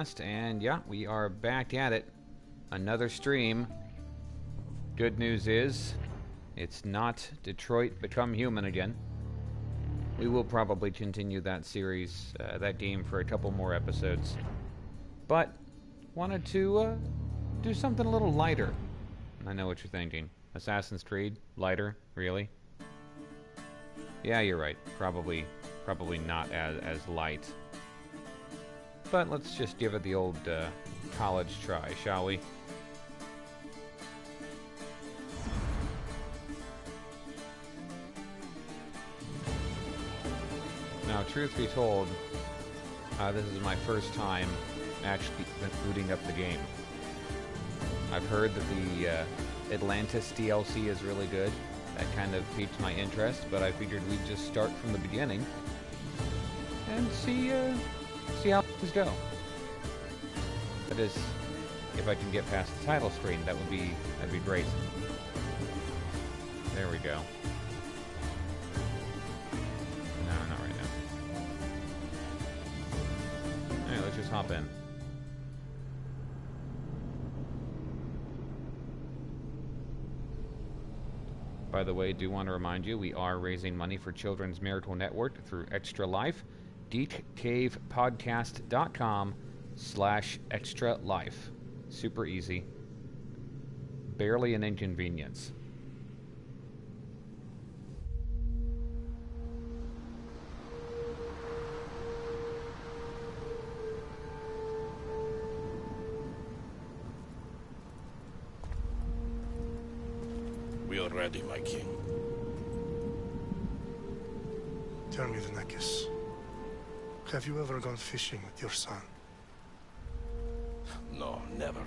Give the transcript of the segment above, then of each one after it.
podcast, and yeah, we are back at it. Another stream. Good news is, it's not Detroit Become Human again. We will probably continue that series, that game, for a couple more episodes. But, wanted to do something a little lighter. I know what you're thinking. Assassin's Creed? Lighter? Really? Yeah, you're right. Probably not as light. But let's just give it the old college try, shall we? Now, truth be told, this is my first time actually booting up the game. I've heard that the Atlantis DLC is really good. That kind of piqued my interest, but I figured we'd just start from the beginning and see how things go. That is, if I can get past the title screen, that'd be great. There we go. No, not right now. Alright, let's just hop in. By the way, do want to remind you, we are raising money for Children's Miracle Network through Extra Life. geekcavepodcast.com/extra life. Super easy. Barely an inconvenience. We are ready, my king. Tell me, the Nekis. Have you ever gone fishing with your son? No, never.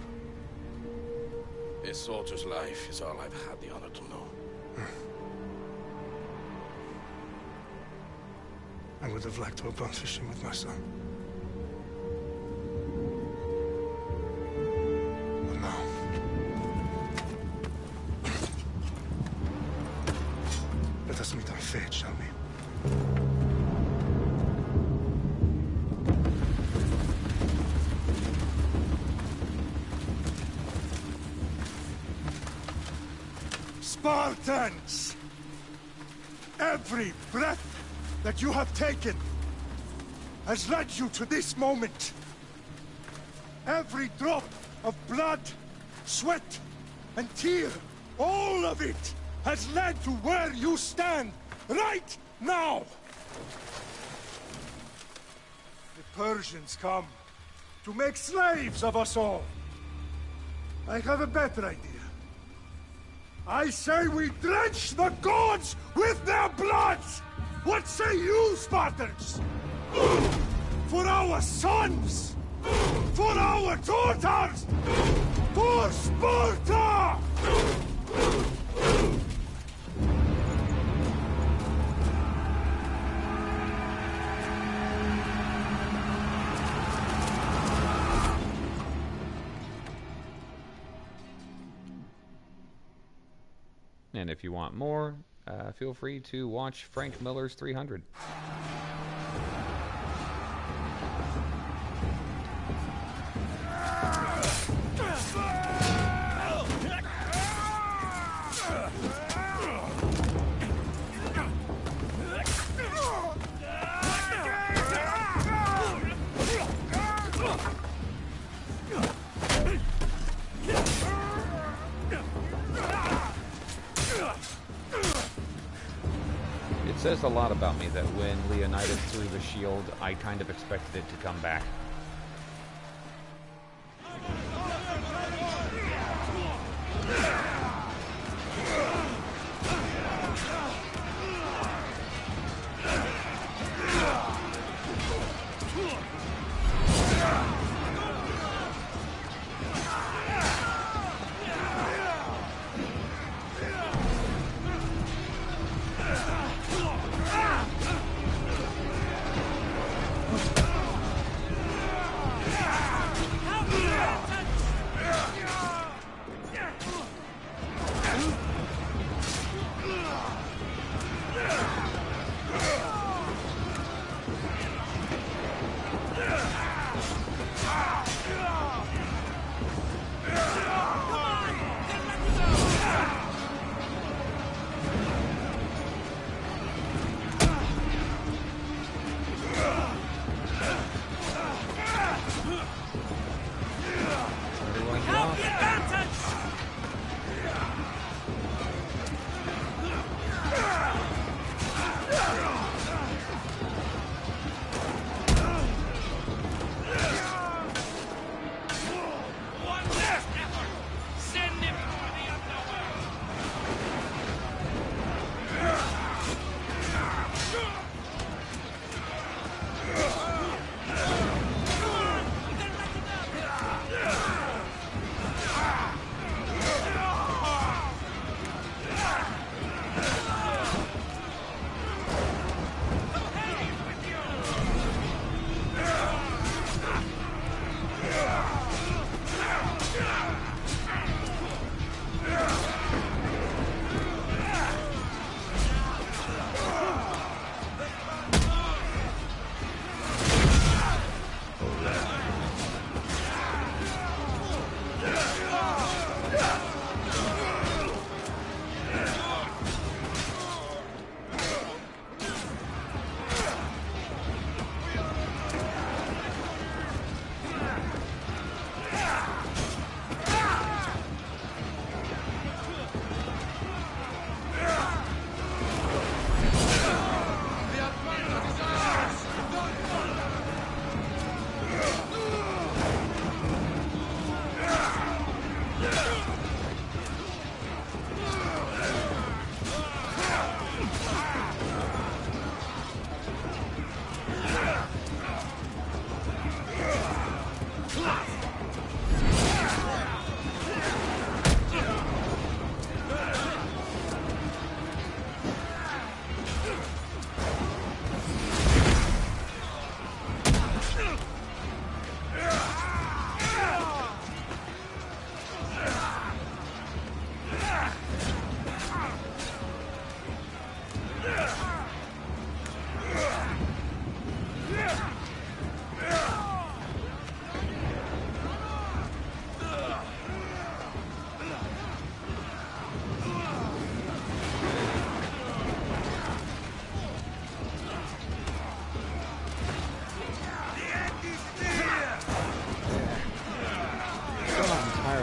A soldier's life is all I've had the honor to know. I would have liked to have gone fishing with my son. But now... let us meet our fate, shall we? Spartans! Every breath that you have taken has led you to this moment. Every drop of blood, sweat, and tear, all of it has led to where you stand right now. The Persians come to make slaves of us all. I have a better idea. I say we drench the gods with their blood! What say you, Spartans? For our sons! For our daughters! For Sparta! And if you want more, feel free to watch Frank Miller's 300. It says a lot about me that when Leonidas threw the shield, I kind of expected it to come back.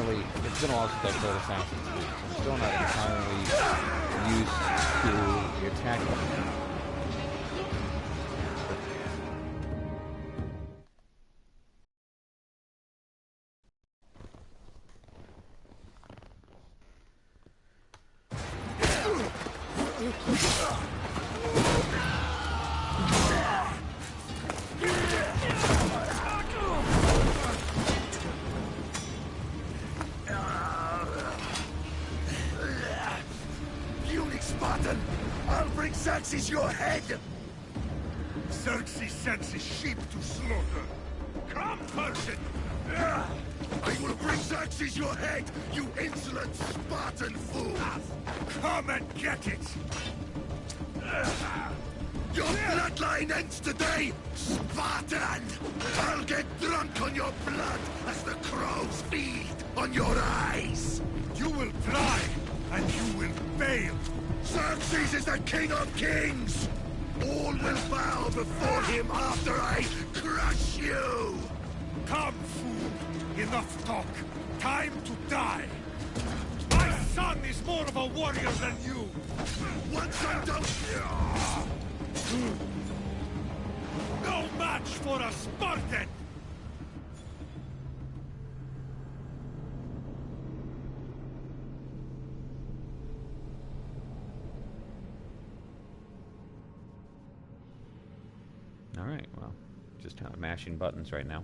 entirely... It's been a while since I played Assassin's Creed, so I'm still not entirely used to the attack button. I'll bring Xerxes your head! Xerxes sends his sheep to slaughter. Come, Persian! I will bring Xerxes your head, you insolent Spartan fool! Come and get it! Your bloodline ends today, Spartan! I'll get drunk on your blood as the crows feed on your eyes! You will try, and you will fail! Xerxes is the king of kings! All will bow before him after I crush you! Come, fool! Enough talk! Time to die! My son is more of a warrior than you! Once I'm done... No match for a Spartan! Alright, well, just mashing buttons right now.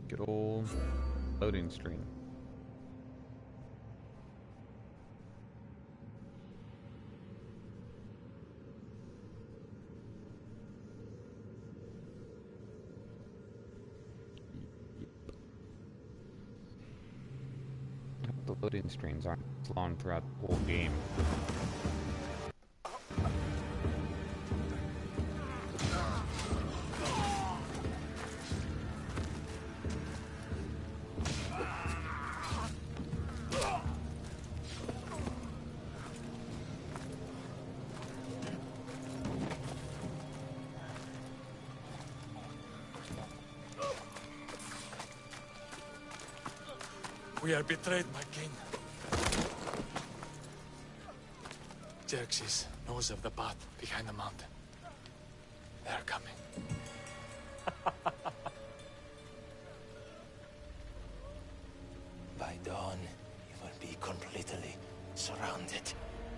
Good old loading screen. The loading screens aren't long throughout the whole game. We are betrayed, my king. Xerxes knows of the path behind the mountain. They are coming. By dawn, you will be completely surrounded.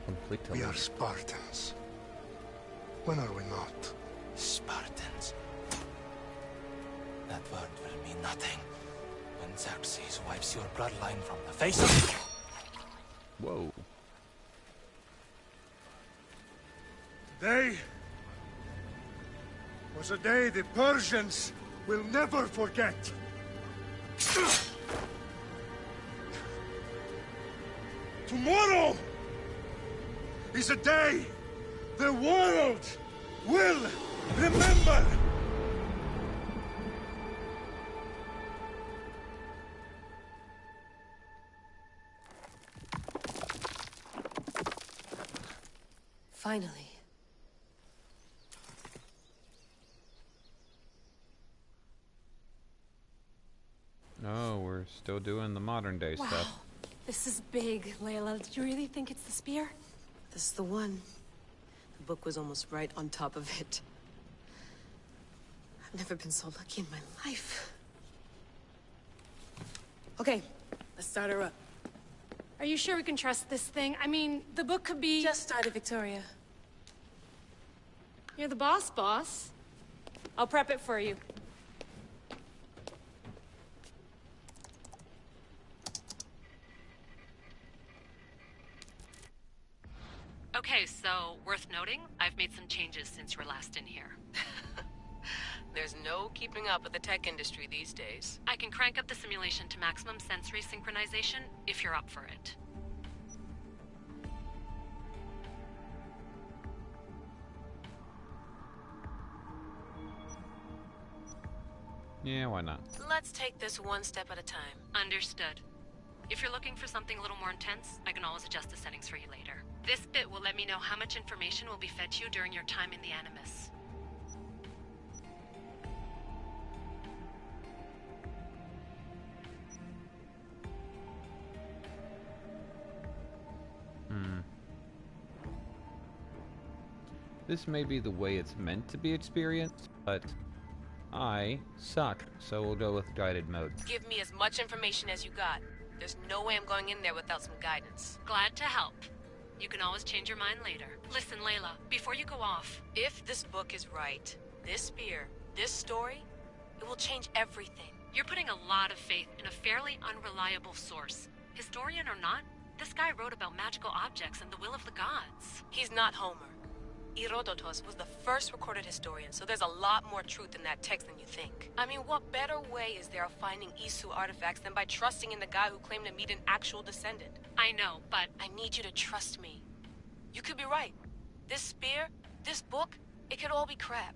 Completely. We are Spartans. When are we not? Spartans. That word will mean nothing when Xerxes wipes your bloodline from the face of... Whoa. Today was a day the Persians will never forget. Tomorrow is a day the world will remember. Finally. No, we're still doing the modern day Wow. stuff. This is big, Layla. Did you really think it's the spear? This is the one. The book was almost right on top of it. I've never been so lucky in my life. Okay, let's start her up. Are you sure we can trust this thing? I mean, the book could be... Just started, Victoria. You're the boss. I'll prep it for you. Okay, so worth noting, I've made some changes since you were last in here. There's no keeping up with the tech industry these days. I can crank up the simulation to maximum sensory synchronization if you're up for it. Yeah, why not? Let's take this one step at a time. Understood. If you're looking for something a little more intense, I can always adjust the settings for you later. This bit will let me know how much information will be fed to you during your time in the Animus. This may be the way it's meant to be experienced, but I suck, so we'll go with guided mode. Give me as much information as you got. There's no way I'm going in there without some guidance. Glad to help. You can always change your mind later. Listen, Layla, before you go off... If this book is right, this spear, this story, it will change everything. You're putting a lot of faith in a fairly unreliable source. Historian or not, this guy wrote about magical objects and the will of the gods. He's not Homer. Herodotus was the first recorded historian, so there's a lot more truth in that text than you think. I mean, what better way is there of finding Isu artifacts than by trusting in the guy who claimed to meet an actual descendant? I know, but... I need you to trust me. You could be right. This spear, this book, it could all be crap.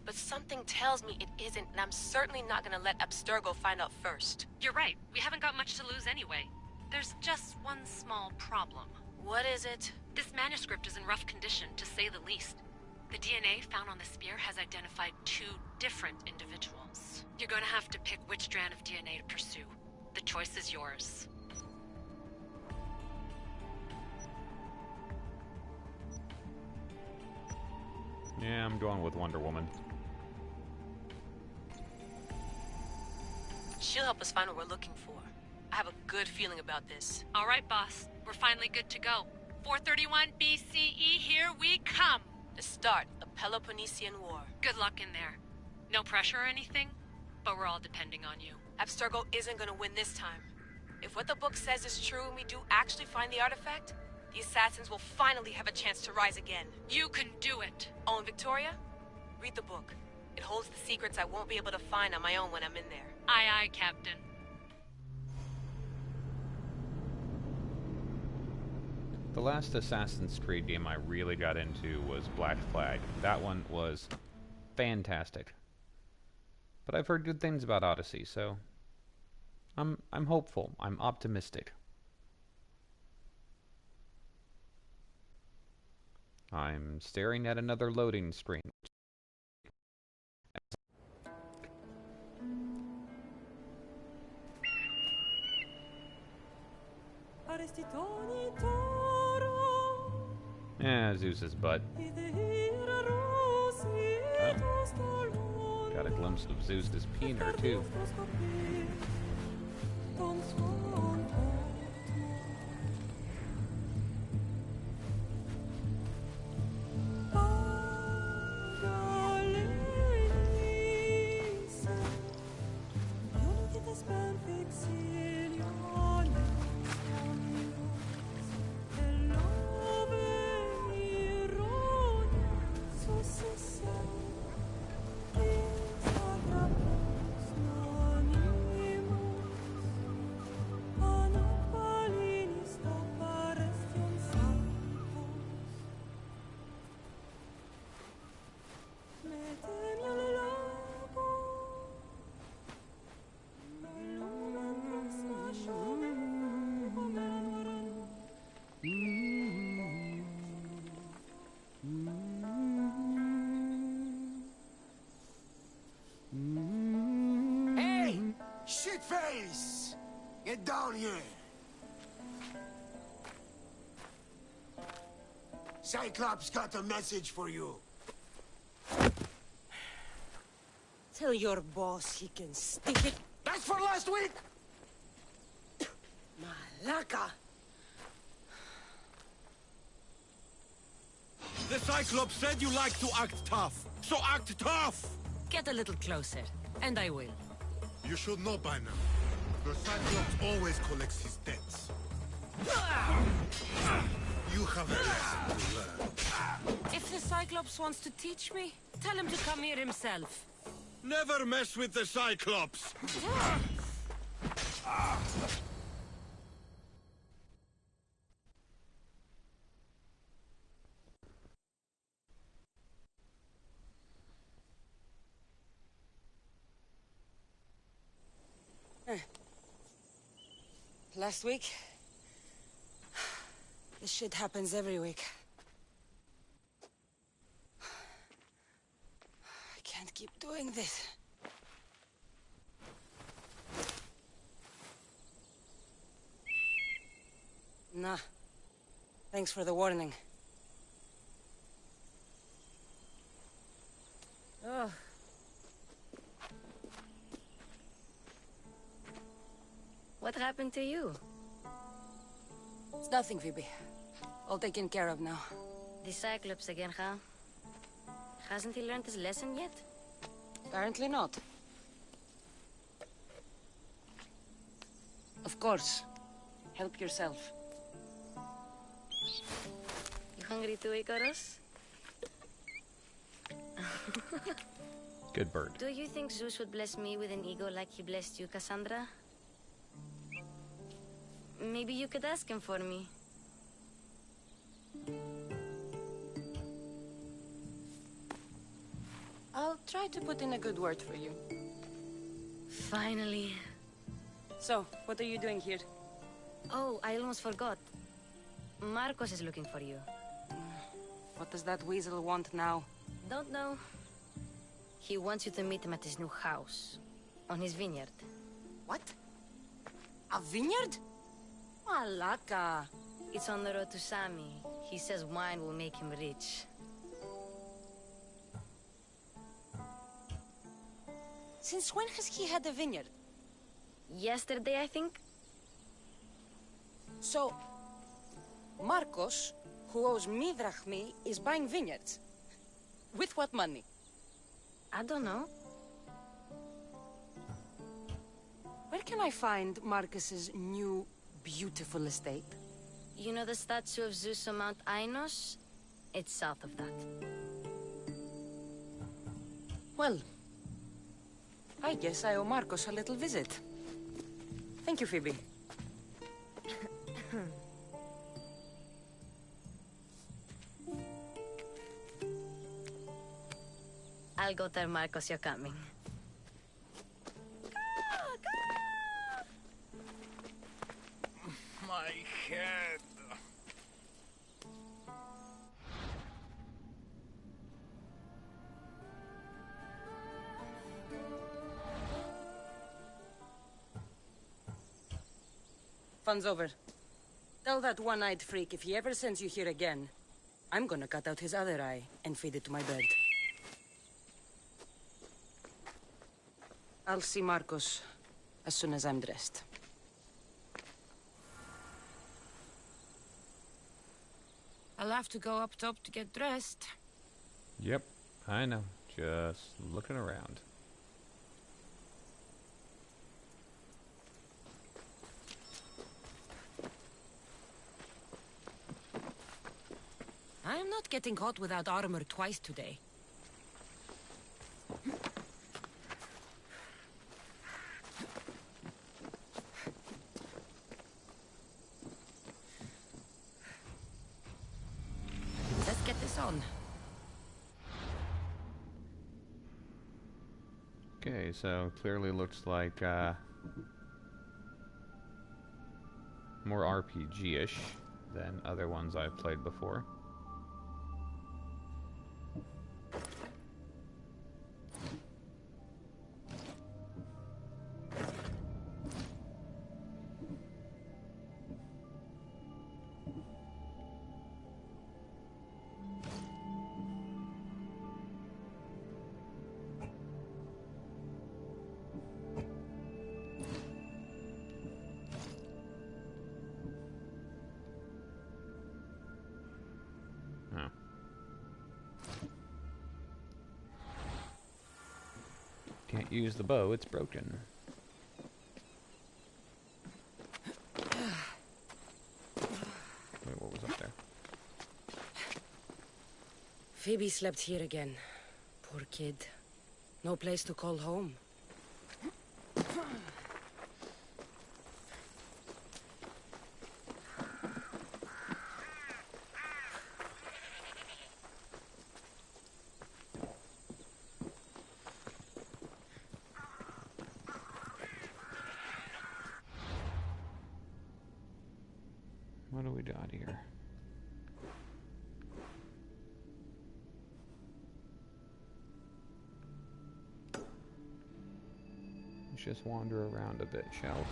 But something tells me it isn't, and I'm certainly not gonna let Abstergo find out first. You're right. We haven't got much to lose anyway. There's just one small problem. What is it? This manuscript is in rough condition, to say the least. The DNA found on the spear has identified 2 different individuals. You're going to have to pick which strand of DNA to pursue. The choice is yours. Yeah, I'm going with Wonder Woman. She'll help us find what we're looking for. I have a good feeling about this. All right, boss. We're finally good to go. 431 BCE, here we come! The start of Peloponnesian War. Good luck in there. No pressure or anything, but we're all depending on you. Abstergo isn't gonna win this time. If what the book says is true and we do actually find the artifact, the assassins will finally have a chance to rise again. You can do it! Oh, and Victoria? Read the book. It holds the secrets I won't be able to find on my own when I'm in there. Aye, aye, Captain. The last Assassin's Creed game I really got into was Black Flag. That one was fantastic. But I've heard good things about Odyssey, so I'm hopeful. I'm optimistic. I'm staring at another loading screen. Yeah, Zeus's butt. Oh. Got a glimpse of Zeus's peener, too. Shitface! Get down here! Cyclops got a message for you. Tell your boss he can stick it. That's for last week! Malaka! The Cyclops said you like to act tough, so act tough! Get a little closer, and I will. You should know by now. The Cyclops always collects his debts. You have a lesson to learn. If the Cyclops wants to teach me, tell him to come here himself. Never mess with the Cyclops! last week. This shit happens every week. I can't keep doing this. Nah. Thanks for the warning. Oh. What happened to you? It's nothing, Phoebe. All taken care of now. The Cyclops again, huh? Hasn't he learned his lesson yet? Apparently not. Of course. Help yourself. You hungry too, Icarus? Good bird. Do you think Zeus would bless me with an ego like he blessed you, Cassandra? Maybe you could ask him for me. I'll try to put in a good word for you. Finally. So, what are you doing here? Oh, I almost forgot. Marcos is looking for you. What does that weasel want now? Don't know. He wants you to meet him at his new house. On his vineyard. What? A vineyard? Malaka. It's on the road to Sami. He says wine will make him rich. Since when has he had a vineyard? Yesterday, I think. So, Marcos, who owes me drachmi, is buying vineyards. With what money? I don't know. Where can I find Marcus's new, beautiful estate? You know the statue of Zeus on Mount Ainos? It's south of that. Well, I guess I owe Marcos a little visit. Thank you, Phoebe. I'll go tell Marcos you're coming. My head. Fun's over. Tell that one-eyed freak if he ever sends you here again, I'm gonna cut out his other eye and feed it to my bird. I'll see Marcos as soon as I'm dressed. I'll have to go up top to get dressed. Yep, I know. Just looking around. I'm not getting caught without armor twice today. Let's get this on. Okay, so clearly looks like more RPG-ish than other ones I've played before. Can't use the bow, it's broken. Wait, what was up there? Phoebe slept here again. Poor kid. No place to call home. we got here? Let's just wander around a bit, shall we?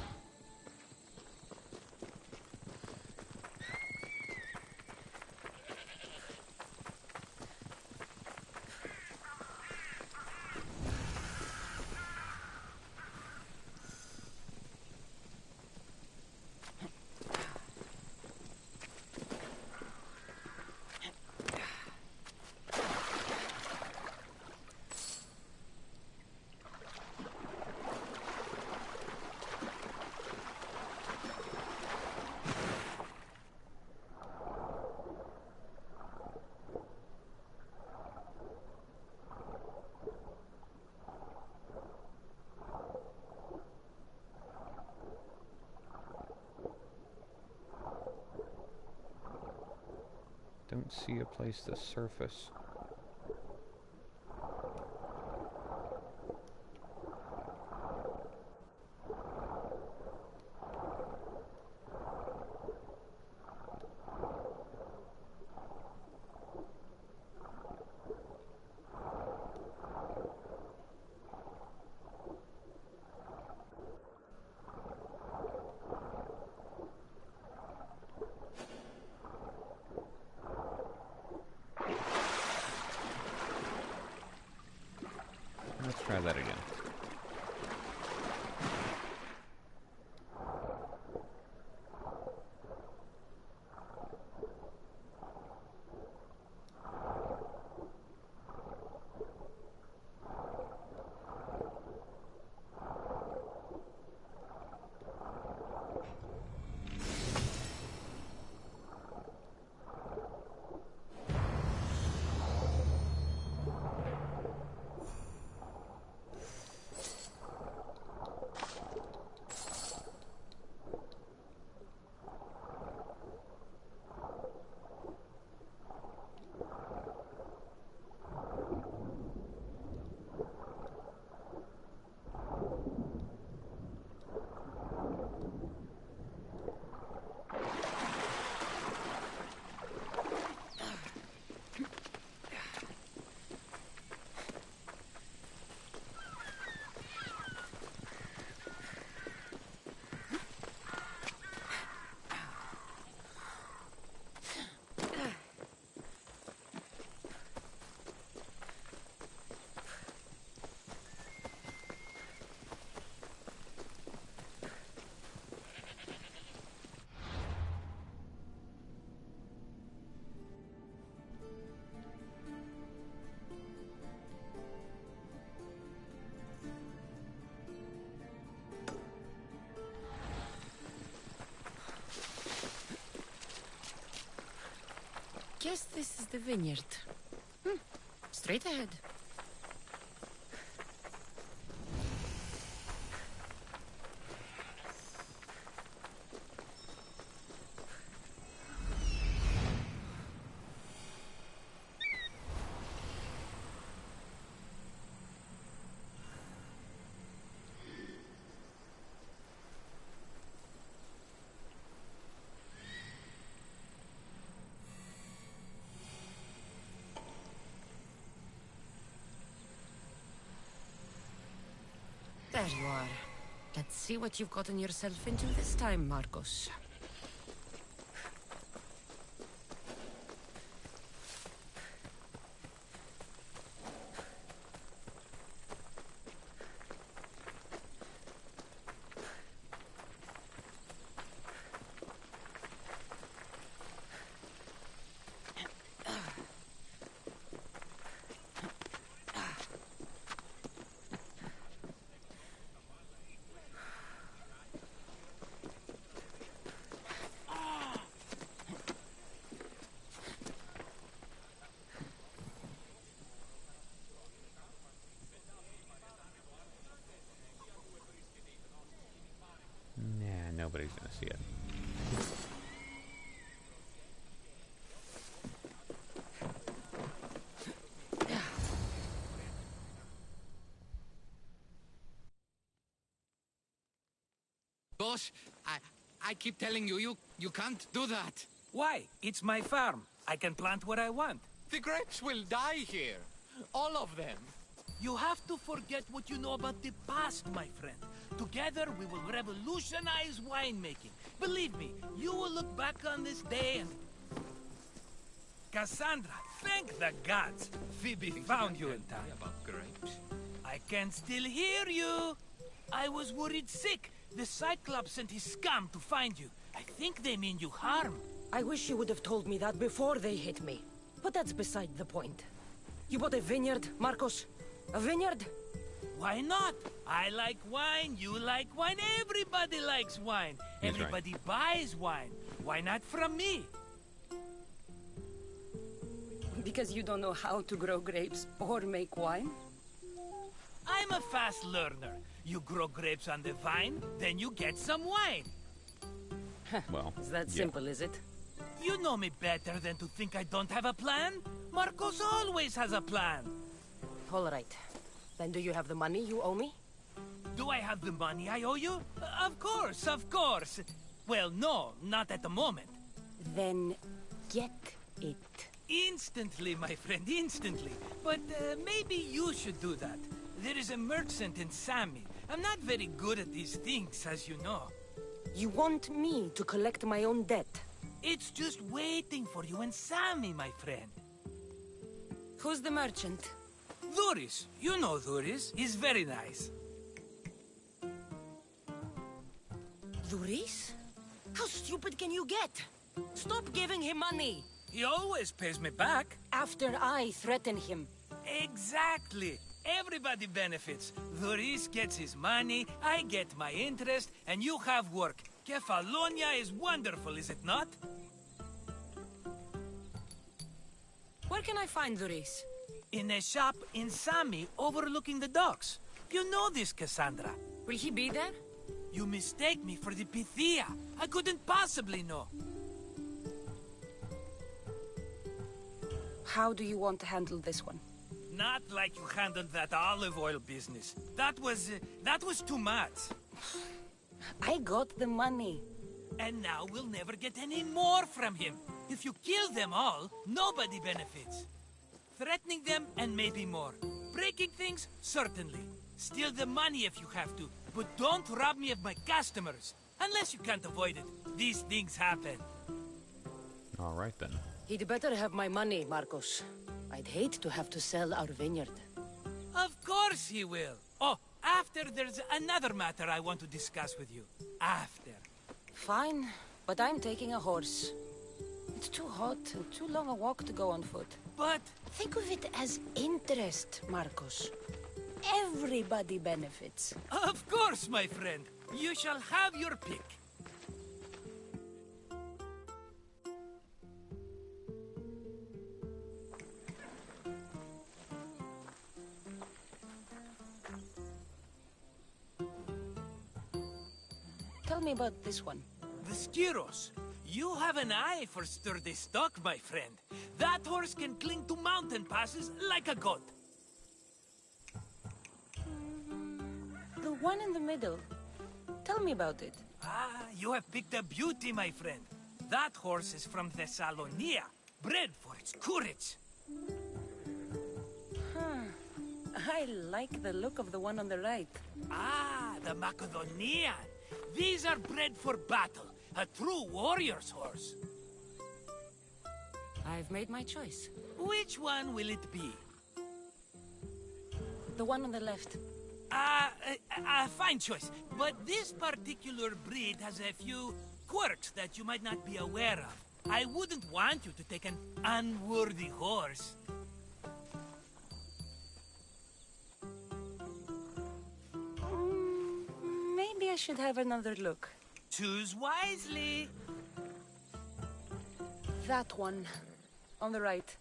Don't see a place to surface. Let's try that again. Guess this is the vineyard. Straight ahead. There you are. Let's see what you've gotten yourself into this time, Marcos. Nah, nobody's gonna see it. Boss, I keep telling you, you can't do that. Why? It's my farm. I can plant what I want. The grapes will die here. All of them. You have to forget what you know about the past, my friend. Together, we will revolutionize winemaking. Believe me, you will look back on this day and... Cassandra, thank the gods. Phoebe found you in time. About grapes. I can still hear you. I was worried sick. The Cyclops sent his scum to find you. I think they mean you harm. I wish you would have told me that before they hit me. But that's beside the point. You bought a vineyard, Marcos? A vineyard? Why not? I like wine, you like wine, everybody likes wine. He's Everybody buys wine. Why not from me? Because you don't know how to grow grapes or make wine? I'm a fast learner. You grow grapes on the vine, then you get some wine. Well, is that simple, is it? You know me better than to think I don't have a plan. Marcos always has a plan. All right. Then do you have the money you owe me? Do I have the money I owe you? Of course, of course. Well, no, not at the moment. Then get it. Instantly, my friend, instantly. But maybe you should do that. There is a merchant in Sami. I'm not very good at these things, as you know. You want me to collect my own debt? It's just waiting for you in Sami, my friend. Who's the merchant? Duris. You know Duris. He's very nice. Duris? How stupid can you get? Stop giving him money! He always pays me back. After I threaten him. Exactly. Everybody benefits. Duris gets his money, I get my interest, and you have work. Kefalonia is wonderful, is it not? Where can I find Duris? In a shop in Sami, overlooking the docks. You know this, Cassandra. Will he be there? You mistake me for the Pythia. I couldn't possibly know. How do you want to handle this one? Not like you handled that olive oil business. That was too much. I got the money. And now we'll never get any more from him. If you kill them all, nobody benefits. Threatening them, and maybe more. Breaking things, certainly. Steal the money if you have to, but don't rob me of my customers. Unless you can't avoid it. These things happen. All right, then. He'd better have my money, Marcos. I'd hate to have to sell our vineyard. Of course he will. Oh, after there's another matter I want to discuss with you. After. Fine, but I'm taking a horse. It's too hot and too long a walk to go on foot. But... think of it as interest, Marcos. Everybody benefits. Of course, my friend. You shall have your pick. Tell me about this one. The Skiros. You have an eye for sturdy stock, my friend. That horse can cling to mountain passes like a goat. The one in the middle. Tell me about it. Ah, you have picked a beauty, my friend. That horse is from Thessalonia, bred for its courage. I like the look of the one on the right. Ah, the Macedonian. These are bred for battle. A true warrior's horse. I've made my choice. Which one will it be? The one on the left. Fine choice. But this particular breed has a few quirks that you might not be aware of. I wouldn't want you to take an unworthy horse. Maybe I should have another look. Choose wisely. That one. On the right.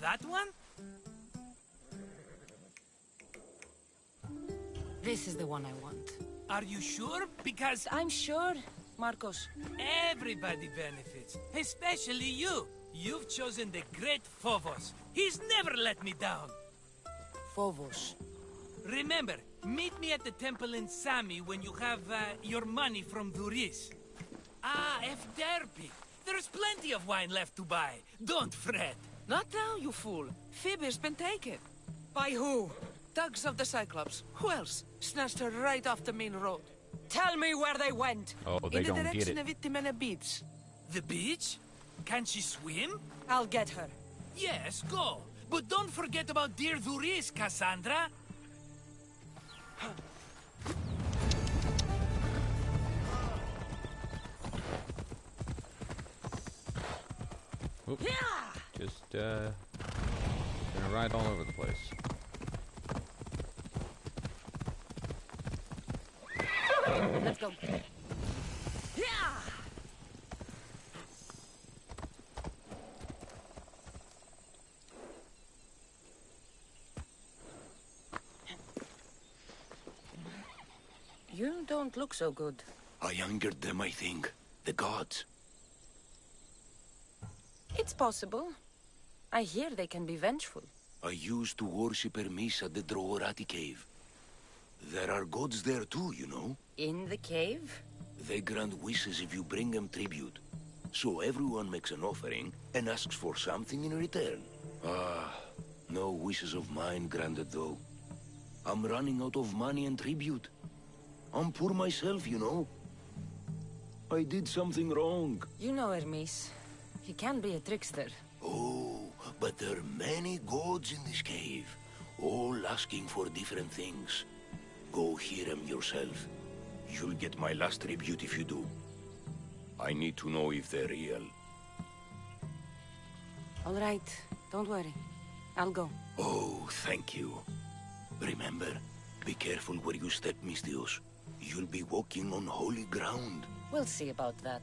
That one? This is the one I want. Are you sure? Because... I'm sure, Marcos. everybody benefits. Especially you. You've chosen the great Phobos. He's never let me down. Phobos. Remember, meet me at the temple in Sami when you have your money from Duris. Ah, Efterpi. There's plenty of wine left to buy. Don't fret. Not now, you fool. Phoebe has been taken. By who? Thugs of the Cyclops. Who else? Snatched her right off the main road. Tell me where they went. Oh, they In the don't get direction it. of Itimena Beach. The beach? Can she swim? I'll get her. Yes, go. But don't forget about dear Duris, Cassandra. Oops. Just, gonna ride all over the place. Let's go. You don't look so good. I angered them, I think. The gods. It's possible. I hear they can be vengeful. I used to worship Hermes at the Droorati cave. There are gods there too, you know. In the cave? They grant wishes if you bring them tribute. So everyone makes an offering and asks for something in return. Ah, no wishes of mine granted though. I'm running out of money and tribute. I'm poor myself, you know. I did something wrong. You know Hermes. He can be a trickster. Oh, but there are many gods in this cave, all asking for different things. Go hear them yourself. You'll get my last tribute if you do. I need to know if they're real. All right. Don't worry. I'll go. Oh, thank you. Remember, be careful where you step, Mistios. You'll be walking on holy ground. We'll see about that.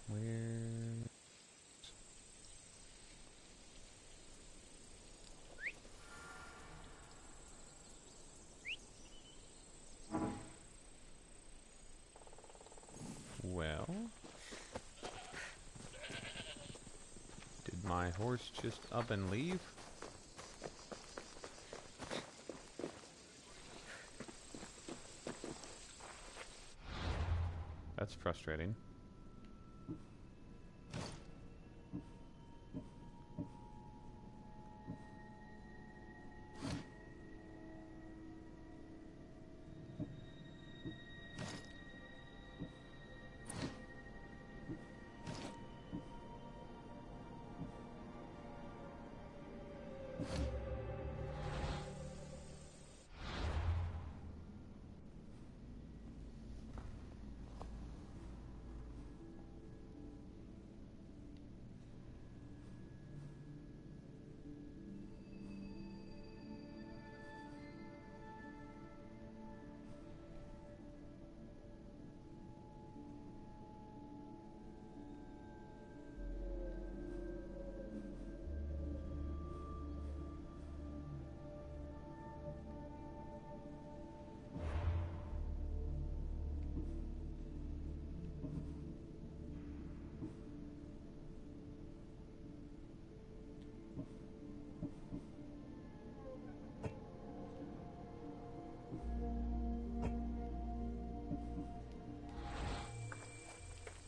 Where... Well... Did my horse just up and leave? That's frustrating.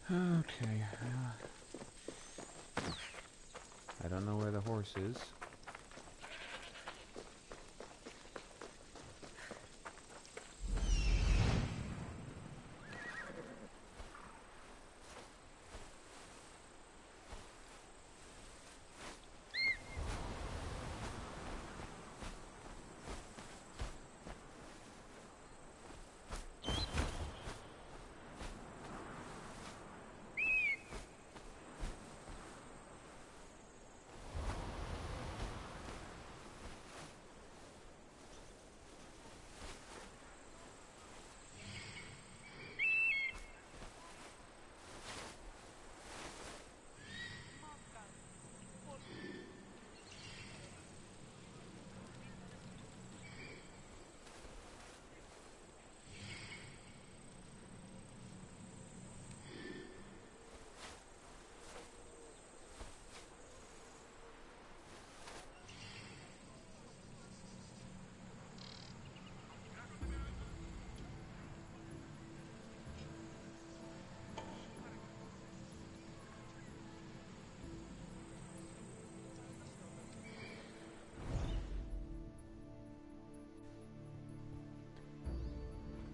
Okay. I don't know where the horse is.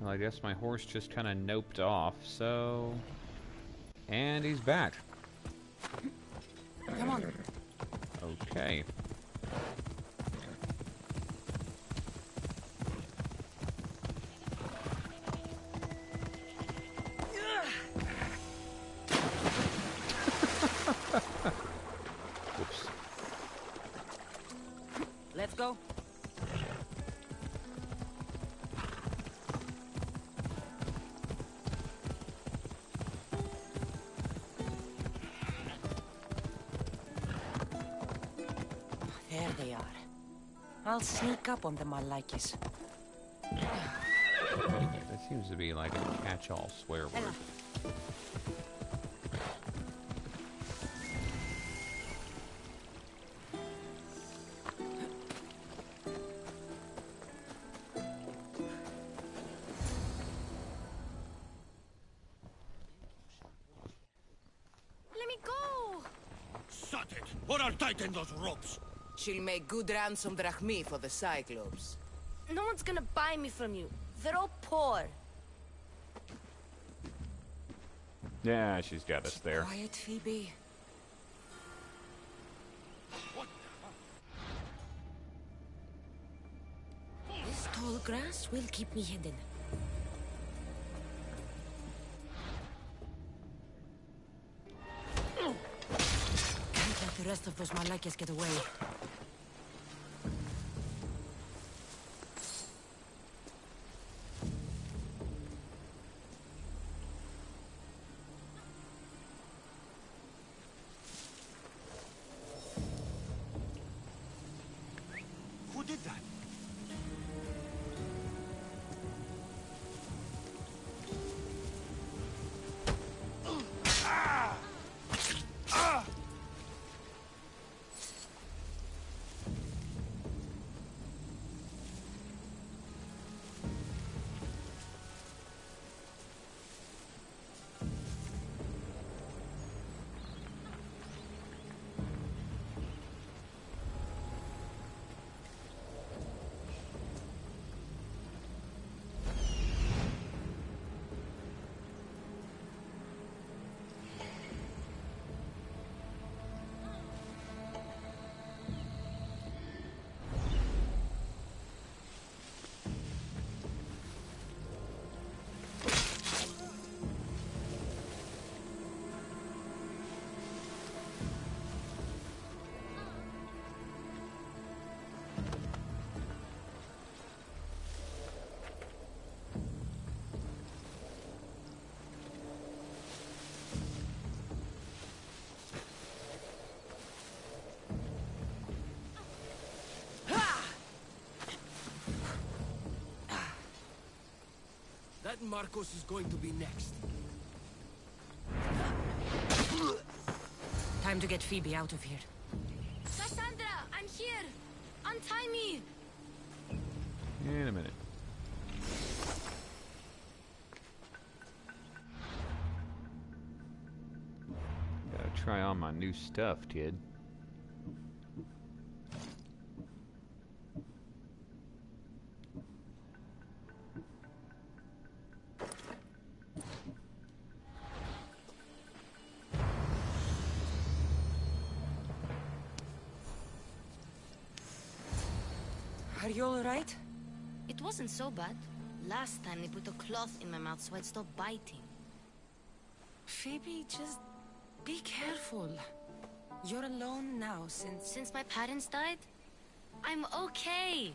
Well, I guess my horse just kind of noped off, so... And he's back. Come on. Okay. Whoops. Let's go. There they are. I'll sneak up on them, I like it. That seems to be like a catch-all swear word. Let me go! Shut it, or I'll tighten those ropes. She'll make good ransom drachmi for the Cyclops. No one's gonna buy me from you. They're all poor. Yeah, she's got us there. Quiet, Phoebe. This tall grass will keep me hidden. Can't let the rest of those Malakias get away. Who did that? That Marcos is going to be next. Time to get Phoebe out of here. Cassandra, I'm here! Untie me! In a minute. Gotta try on my new stuff, kid. Are you alright? It wasn't so bad. Last time they put a cloth in my mouth so I'd stop biting. Phoebe, just be careful. You're alone now Since my parents died? I'm okay.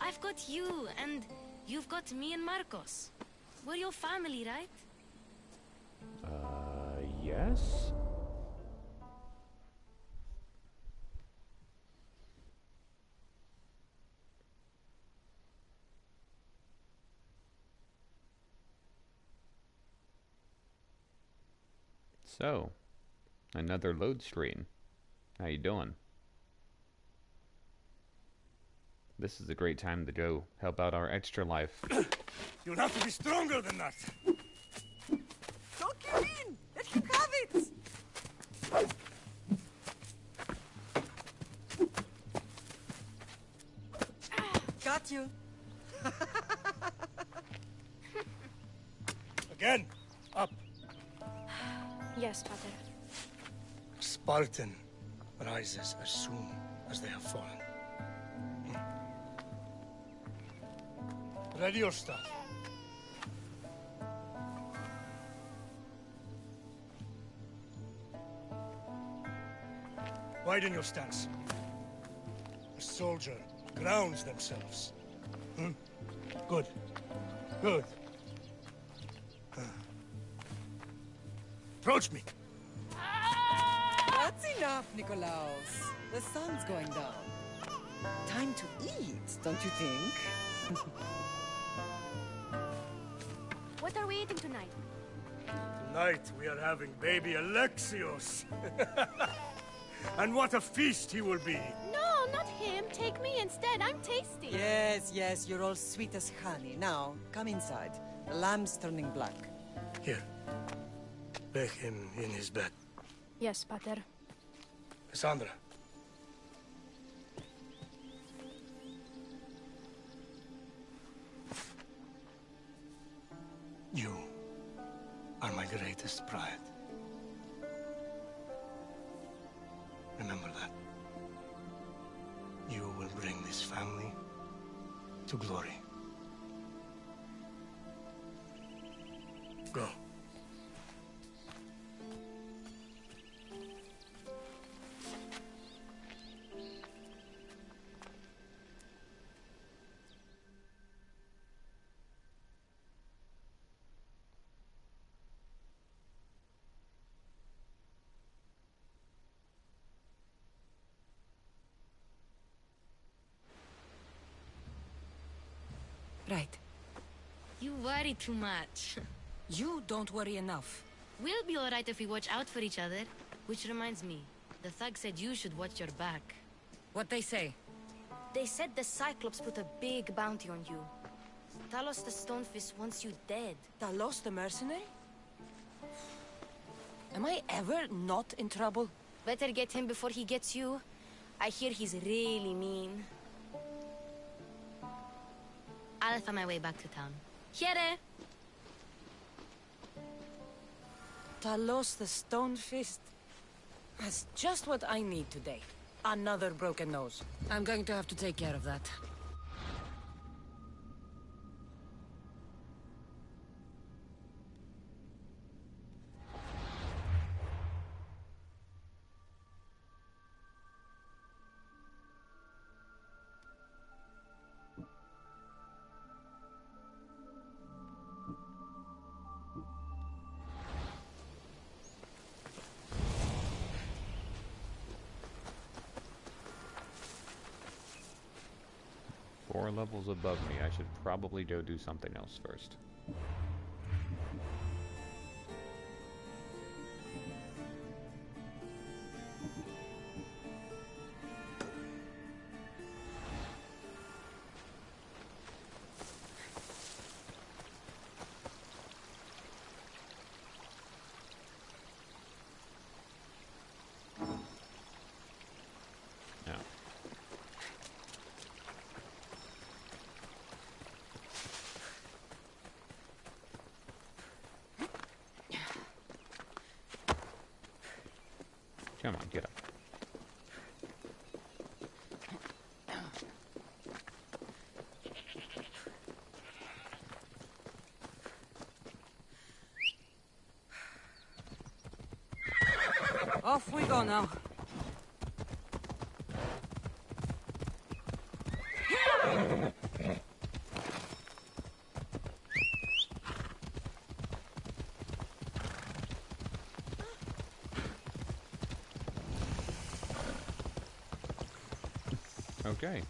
I've got you, and you've got me and Marcos. We're your family, right? Yes? So, another load screen. How you doing? This is a great time to go help out our extra life. You'll have to be stronger than that. Don't give in! Let him have it! Got you. Again! Up! Yes, Pater. Spartan rises as soon as they have fallen. Ready your stuff. Widen your stance. A soldier grounds themselves. Good. Good. Approach me. That's enough, Nikolaos. The sun's going down. Time to eat, don't you think? What are we eating tonight? Tonight we are having baby Alexios. And what a feast he will be. No, not him. Take me instead. I'm tasty. Yes, yes, you're all sweet as honey. Now, come inside. The lamb's turning black. Here. Lay him in his bed. Yes, Pater. Cassandra. You are my greatest pride. Remember that. You will bring this family to glory. Go. Right. You worry too much. You don't worry enough. We'll be alright if we watch out for each other. Which reminds me, the thug said you should watch your back. What they say? They said the Cyclops put a big bounty on you. Talos the Stonefist wants you dead. Talos the mercenary? Am I ever not in trouble? Better get him before he gets you. I hear he's really mean. I'll find my way back to town. Here! Talos the Stonefist. That's just what I need today. Another broken nose. I'm going to have to take care of that. Four levels above me. I should probably go do something else first. Come on, get up. Off we go now. Okay.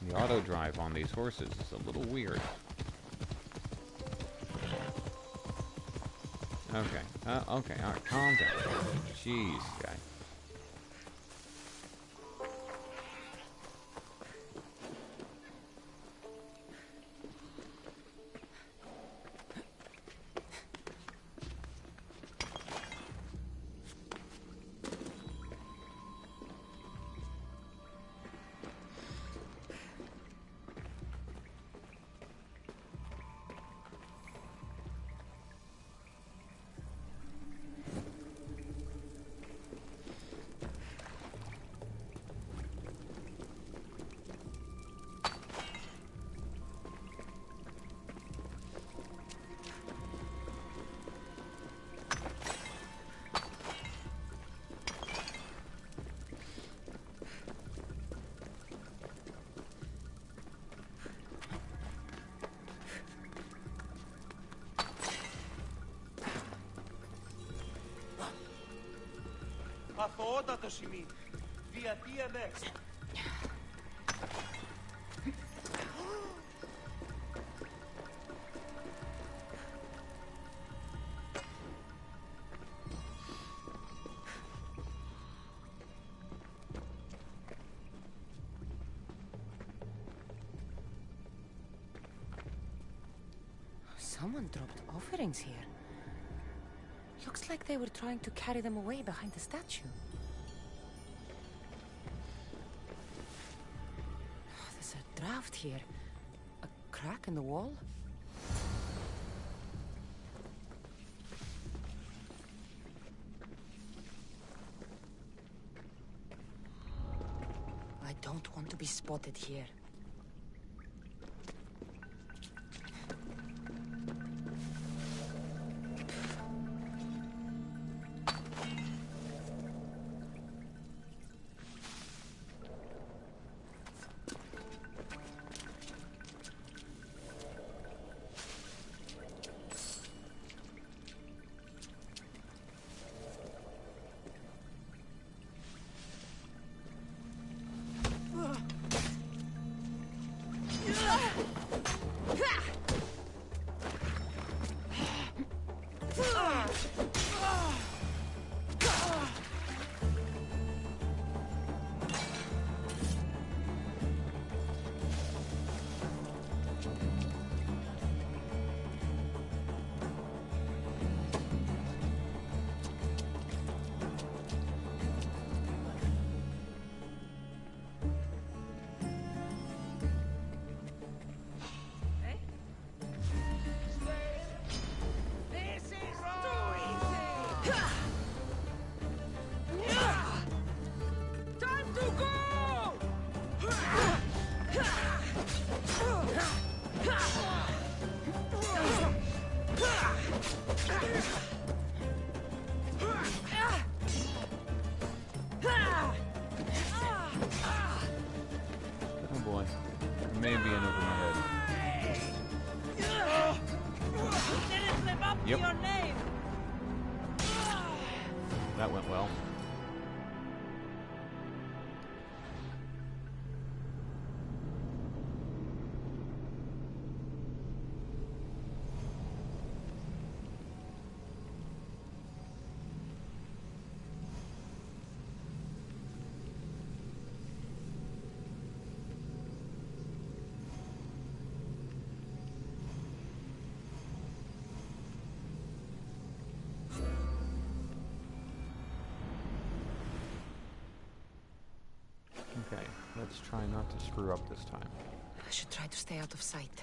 The auto drive on these horses is a little weird. Okay. Okay, alright, calm down. Jeez, guy. αθωότατο σημείο. Διατία next. Someone dropped offerings here. Looks like they were trying to carry them away behind the statue. There's a draft here. A crack in the wall? I don't want to be spotted here. Yep. That went well. Okay, let's try not to screw up this time. I should try to stay out of sight.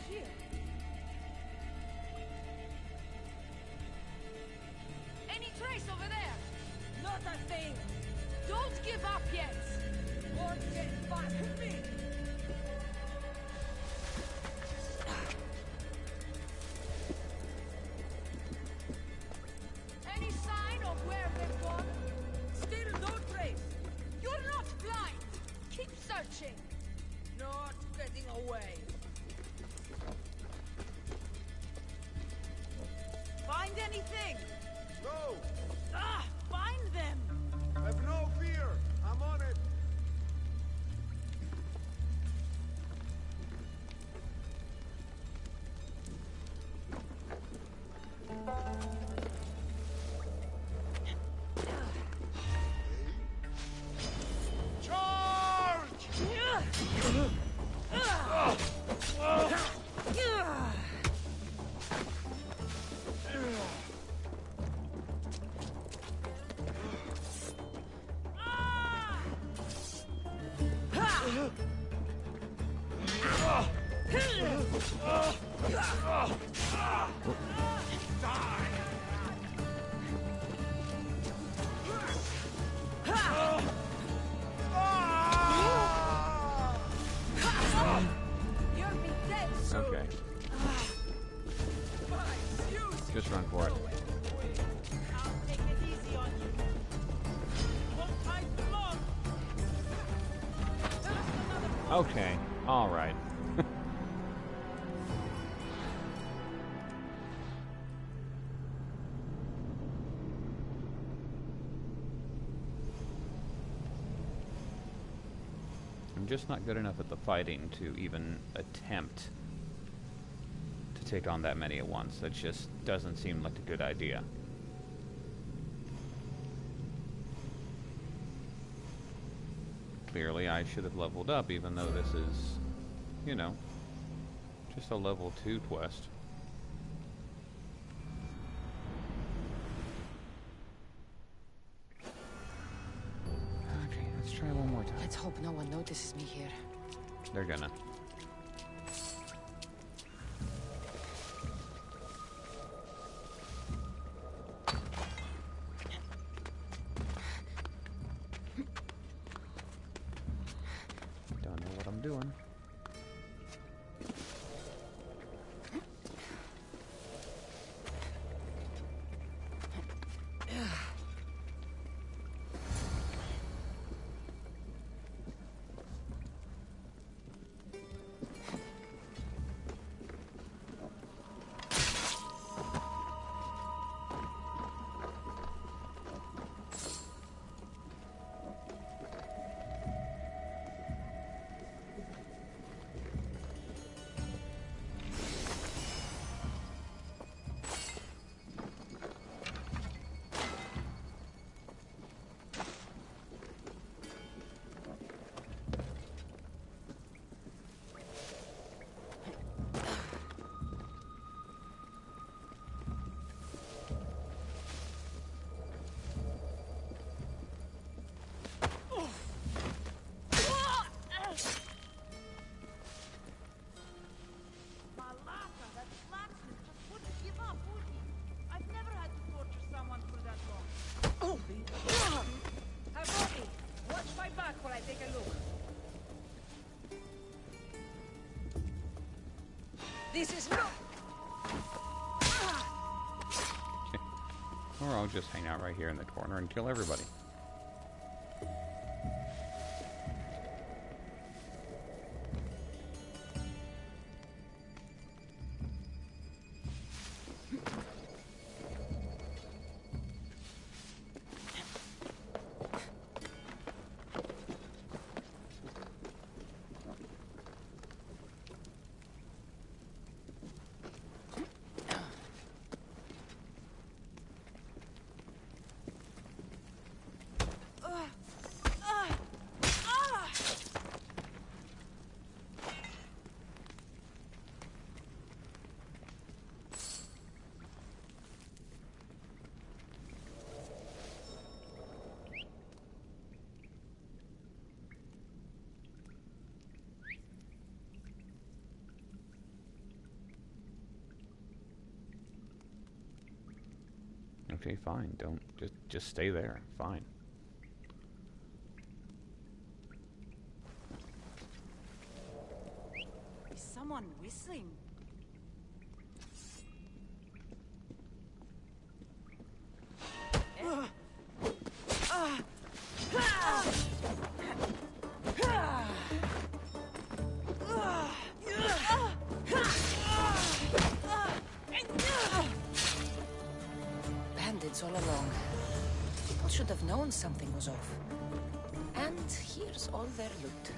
Here. Any trace over there? Not a thing. Don't give up yet. Any sign of where they've gone? Still no trace. You're not blind. Keep searching. Not getting away. Find anything? No! Ah! Find them! Have no fear! I'm on it! Okay. Just run for it. I'll take it easy on you. Won't hide for long. Okay. All right. I'm just not good enough at the fighting to even attempt to take on that many at once. That just doesn't seem like a good idea. Clearly, I should have leveled up, even though this is, you know, just a level 2 quest. Okay, let's try one more time. Let's hope no one notices me here. They're gonna. Don't know what I'm doing. This is not. Or I'll just hang out right here in the corner and kill everybody. Okay, fine. Don't just stay there. Fine. on whistling. Bandits all along. People should have known something was off. And here's all their loot.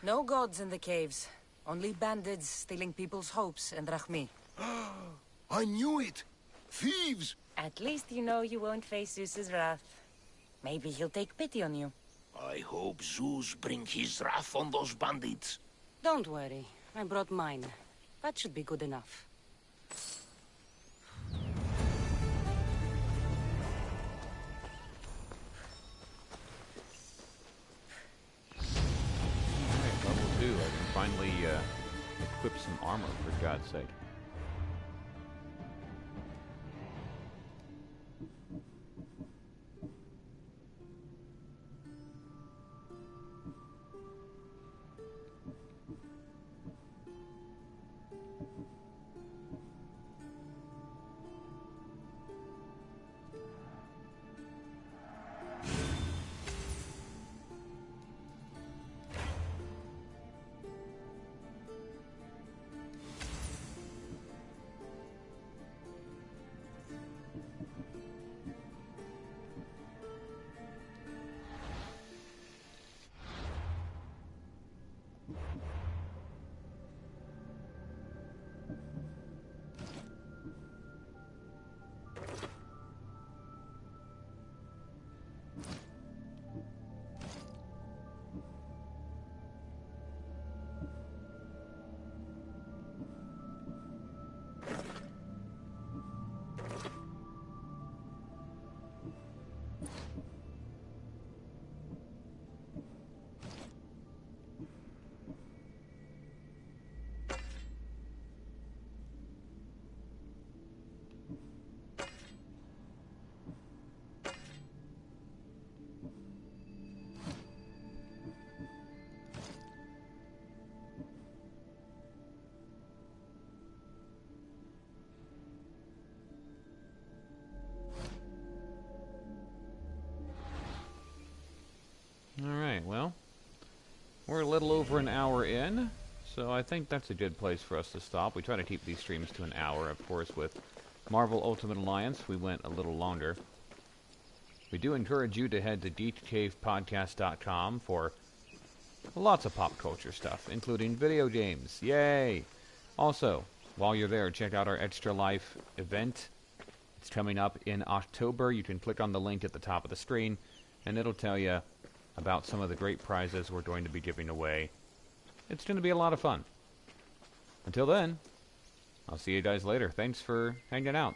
No gods in the caves. Only bandits stealing people's hopes and Rahmi. I knew it! Thieves! At least you know you won't face Zeus's wrath. Maybe he'll take pity on you. I hope Zeus bring his wrath on those bandits. Don't worry. I brought mine. That should be good enough. Finally equip some armor, for God's sake. Alright, well, we're a little over an hour in, so I think that's a good place for us to stop. We try to keep these streams to an hour. Of course, with Marvel Ultimate Alliance, we went a little longer. We do encourage you to head to geekcavepodcast.com for lots of pop culture stuff, including video games. Yay! Also, while you're there, check out our Extra Life event. It's coming up in October. You can click on the link at the top of the screen, and it'll tell you about some of the great prizes we're going to be giving away. It's going to be a lot of fun. Until then, I'll see you guys later. Thanks for hanging out.